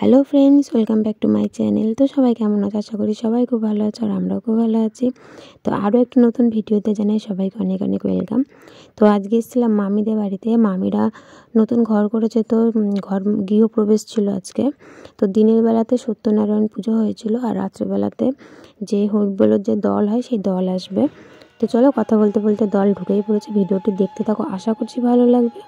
Hello friends, welcome back to my channel. তো সবাই কেমন আছে? আশা করি সবাই খুব ভালো আছে আর আমরাও খুব ভালো আছি। তো আরও একটি নতুন ভিডিওতে জানাই সবাইকে অনেক অনেক ওয়েলকাম। তো আজকে এসেছিলাম মামিদের বাড়িতে। মামিরা নতুন ঘর করেছে, তো ঘর গৃহপ্রবেশ ছিল আজকে। তো দিনের বেলাতে সত্যনারায়ণ পুজো হয়েছিল আর রাত্রেবেলাতে যে হরিবোলের যে দল হয় সেই দল আসবে। তো চলো কথা বলতে বলতে দল ঢুকেই পড়েছে। ভিডিওটি দেখতে থাকো, আশা করছি ভালো লাগবে।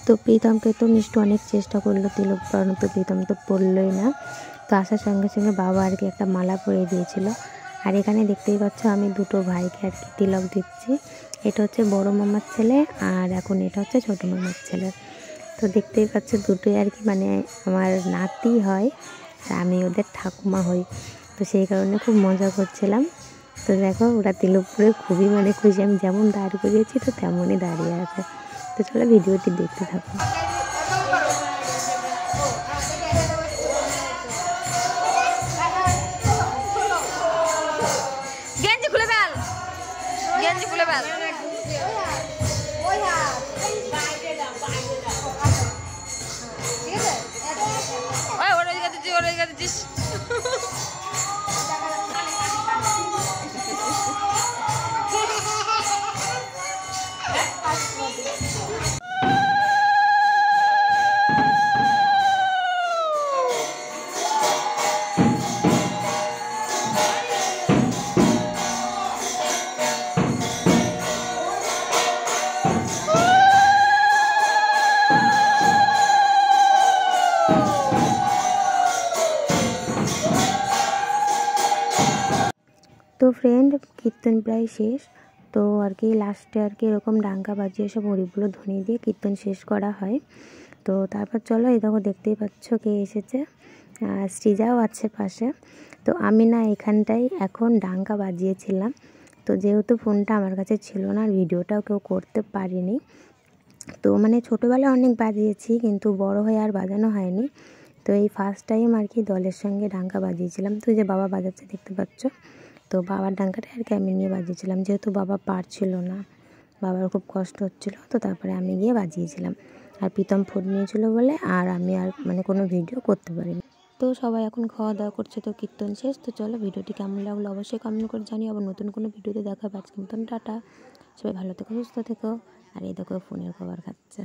তো প্রীতমকে তো মিষ্টি অনেক চেষ্টা করলো তিলক পরানো, তো প্রীতম তো পড়লই না। তো আসার সঙ্গে সঙ্গে বাবা আর কি একটা মালা পরিয়ে দিয়েছিল। আর এখানে দেখতেই পাচ্ছ আমি দুটো ভাইকে আর কি তিলক দিচ্ছি। এটা হচ্ছে বড় মামার ছেলে আর এখন এটা হচ্ছে ছোটো মামার ছেলে। তো দেখতেই পাচ্ছ দুটোই আর কি মানে আমার নাতি হয় আর আমি ওদের ঠাকুমা হই। তো সেই কারণে খুব মজা করছিলাম। তো দেখো ওরা তিলক পরে খুবই মানে খুশি। আমি যেমন দাঁড় করিয়েছি তো তেমনই দাঁড়িয়ে আছে। তো চলো ভিডিওটি দেখতে থাকো। গেঞ্জি খুলে ফেল, গেঞ্জি খুলে ফেল। ওই ওর ওই গাছে ওর ওই গাছে তো ফ্রেন্ড, কীর্তন প্রায় শেষ। তো আর কি লাস্টে আর কি এরকম ডাঙ্কা বাজিয়ে সব হরিগুলো ধ্বনি দিয়ে কীর্তন শেষ করা হয়। তো তারপর চলো এই দেখো দেখতেই পাচ্ছ কে এসেছে, সৃজাও আছে পাশে। তো আমি না এখানটায় এখন ডাঙ্কা বাজিয়েছিলাম। তো যেহেতু ফোনটা আমার কাছে ছিল না আর ভিডিওটাও কেউ করতে পারিনি, তো মানে ছোটোবেলায় অনেক বাজিয়েছি কিন্তু বড় হয়ে আর বাজানো হয়নি। তো এই ফার্স্ট টাইম আর কি দলের সঙ্গে ডাঙ্কা বাজিয়েছিলাম। তো যে বাবা বাজাচ্ছে দেখতে পাচ্ছ, তো বাবার ডাঙ্গাটা আর কি আমি নিয়ে বাজিয়েছিলাম, যেহেতু বাবা পারছিল না, বাবার খুব কষ্ট হচ্ছিলো, তো তারপরে আমি গিয়ে বাজিয়েছিলাম। আর প্রীতম ফোন নিয়েছিল বলে আর আমি আর মানে কোনো ভিডিও করতে পারিনি। তো সবাই এখন খাওয়া দাওয়া করছে, তো কীর্তন শেষ। তো চলো, ভিডিওটি কেমন লাগলো অবশ্যই কমেন্ট করে জানিও। আবার নতুন কোনো ভিডিওতে দেখা হবে। আজকের মতন টাটা, সবাই ভালো থেকো, সুস্থ থেকো। আর এই দেখো ফোনের কভার খাচ্ছে।